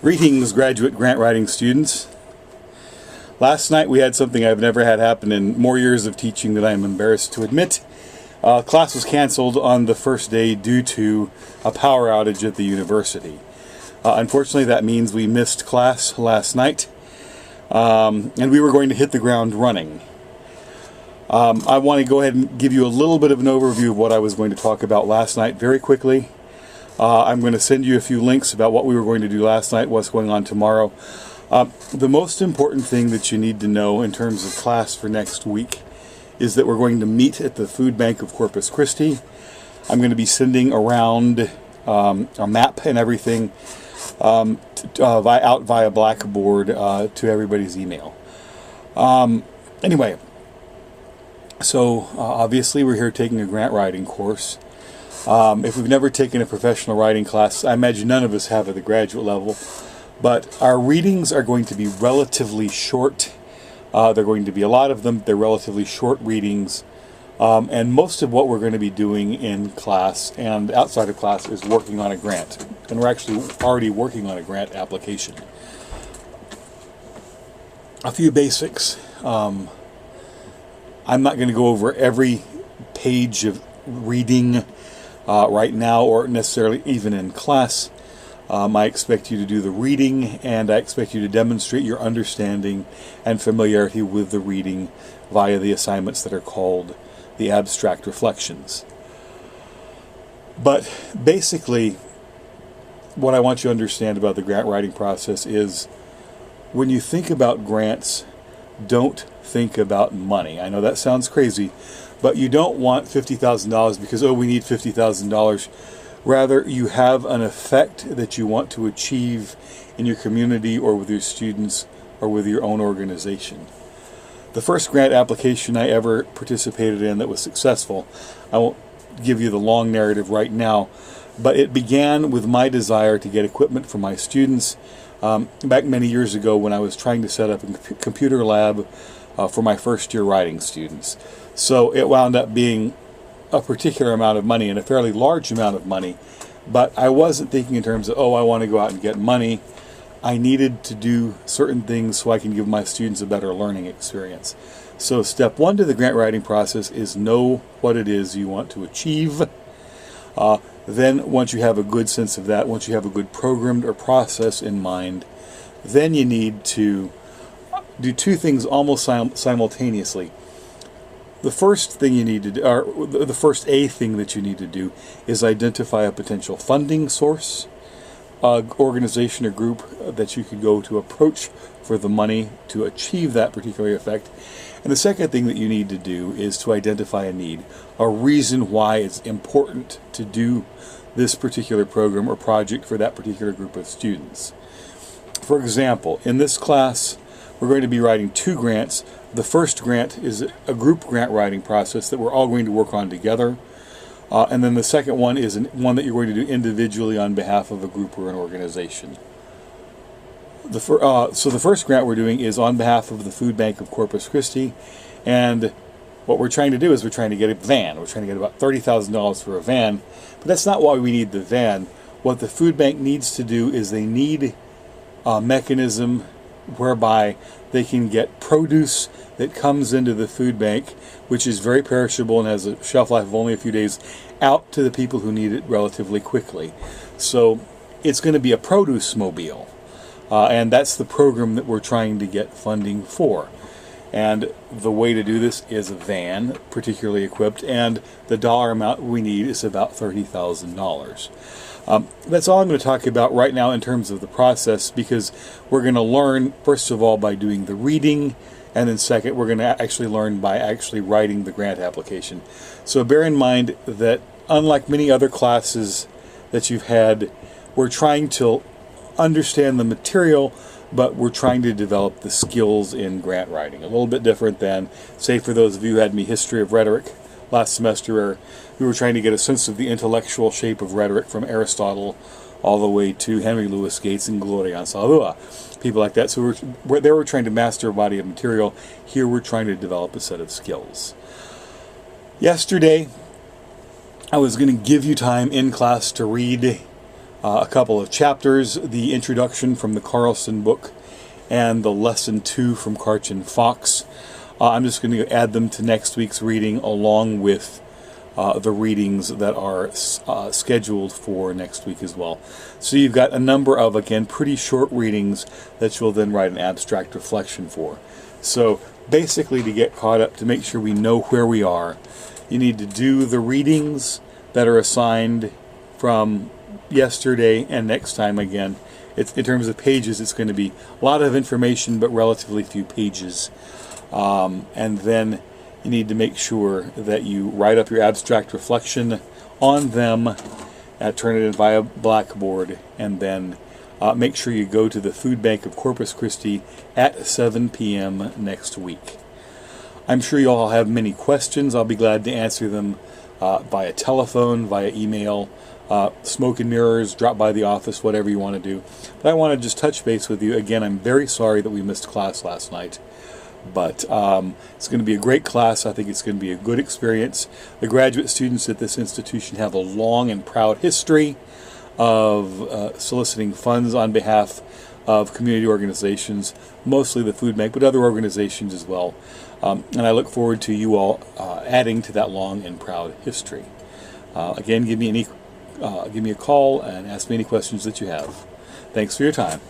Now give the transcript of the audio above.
Greetings, graduate grant writing students. Last night we had something I've never had happen in more years of teaching that I am embarrassed to admit. Class was canceled on the first day due to a power outage at the university. Unfortunately, that means we missed class last night, and we were going to hit the ground running. I want to go ahead and give you a little bit of an overview of what I was going to talk about last night very quickly. I'm going to send you a few links about what we were going to do last night, what's going on tomorrow. The most important thing that you need to know in terms of class for next week is that we're going to meet at the Food Bank of Corpus Christi. I'm going to be sending around a map and everything out via Blackboard to everybody's email. Anyway, so obviously we're here taking a grant writing course. If we've never taken a professional writing class, I imagine none of us have at the graduate level, but our readings are going to be relatively short. There are going to be a lot of them. They're relatively short readings, and most of what we're going to be doing in class and outside of class is working on a grant, and we're actually already working on a grant application. A few basics. I'm not going to go over every page of reading right now, or necessarily even in class. I expect you to do the reading, and I expect you to demonstrate your understanding and familiarity with the reading via the assignments that are called the abstract reflections. But basically, what I want you to understand about the grant writing process is when you think about grants, don't think about money. I know that sounds crazy, but you don't want $50,000 because, oh, we need $50,000. Rather, you have an effect that you want to achieve in your community or with your students or with your own organization. The first grant application I ever participated in that was successful, I won't give you the long narrative right now, but it began with my desire to get equipment for my students back many years ago when I was trying to set up a computer lab for my first year writing students. So it wound up being a particular amount of money and a fairly large amount of money, but I wasn't thinking in terms of, oh, I want to go out and get money. I needed to do certain things so I can give my students a better learning experience. So step one to the grant writing process is know what it is you want to achieve. Then once you have a good sense of that, once you have a good program or process in mind, then you need to do two things almost simultaneously. The first thing you need to do, or the first thing that you need to do, is identify a potential funding source, organization or group that you could go to approach for the money to achieve that particular effect. And the second thing that you need to do is to identify a need, a reason why it's important to do this particular program or project for that particular group of students. For example, in this class, we're going to be writing two grants. The first grant is a group grant writing process that we're all going to work on together. And then the second one is one that you're going to do individually on behalf of a group or an organization. So the first grant we're doing is on behalf of the Food Bank of Corpus Christi. And what we're trying to do is we're trying to get a van. We're trying to get about $30,000 for a van. But that's not why we need the van. What the food bank needs to do is they need a mechanism whereby they can get produce that comes into the food bank, which is very perishable and has a shelf life of only a few days, out to the people who need it relatively quickly. So it's going to be a produce mobile, and that's the program that we're trying to get funding for. And the way to do this is a van, particularly equipped, and the dollar amount we need is about $30,000. That's all I'm going to talk about right now in terms of the process, because we're going to learn, first of all, by doing the reading, and then second, we're going to actually learn by actually writing the grant application. So bear in mind that unlike many other classes that you've had, we're trying to understand the material, but we're trying to develop the skills in grant writing. A little bit different than, say, for those of you who had me History of Rhetoric last semester, where we were trying to get a sense of the intellectual shape of rhetoric from Aristotle all the way to Henry Louis Gates and Gloria Anzaldúa, people like that. So they were trying to master a body of material. Here we're trying to develop a set of skills. Yesterday, I was going to give you time in class to read a couple of chapters, the introduction from the Carlson book and the lesson 2 from Karch and Fox. I'm just going to add them to next week's reading along with the readings that are scheduled for next week as well. So you've got a number of, again, pretty short readings that you'll then write an abstract reflection for. So basically, to get caught up, to make sure we know where we are, you need to do the readings that are assigned from yesterday and next time again. In terms of pages, it's going to be a lot of information but relatively few pages. And then you need to make sure that you write up your abstract reflection on them, turn it in via Blackboard, and then make sure you go to the Food Bank of Corpus Christi at 7 p.m. next week. I'm sure you all have many questions. I'll be glad to answer them via telephone, via email, smoke and mirrors, drop by the office, whatever you want to do. But I want to just touch base with you. Again, I'm very sorry that we missed class last night. But it's going to be a great class. I think it's going to be a good experience. The graduate students at this institution have a long and proud history of soliciting funds on behalf of community organizations, mostly the food bank, but other organizations as well. And I look forward to you all adding to that long and proud history. Again, give me a call and ask me any questions that you have. Thanks for your time.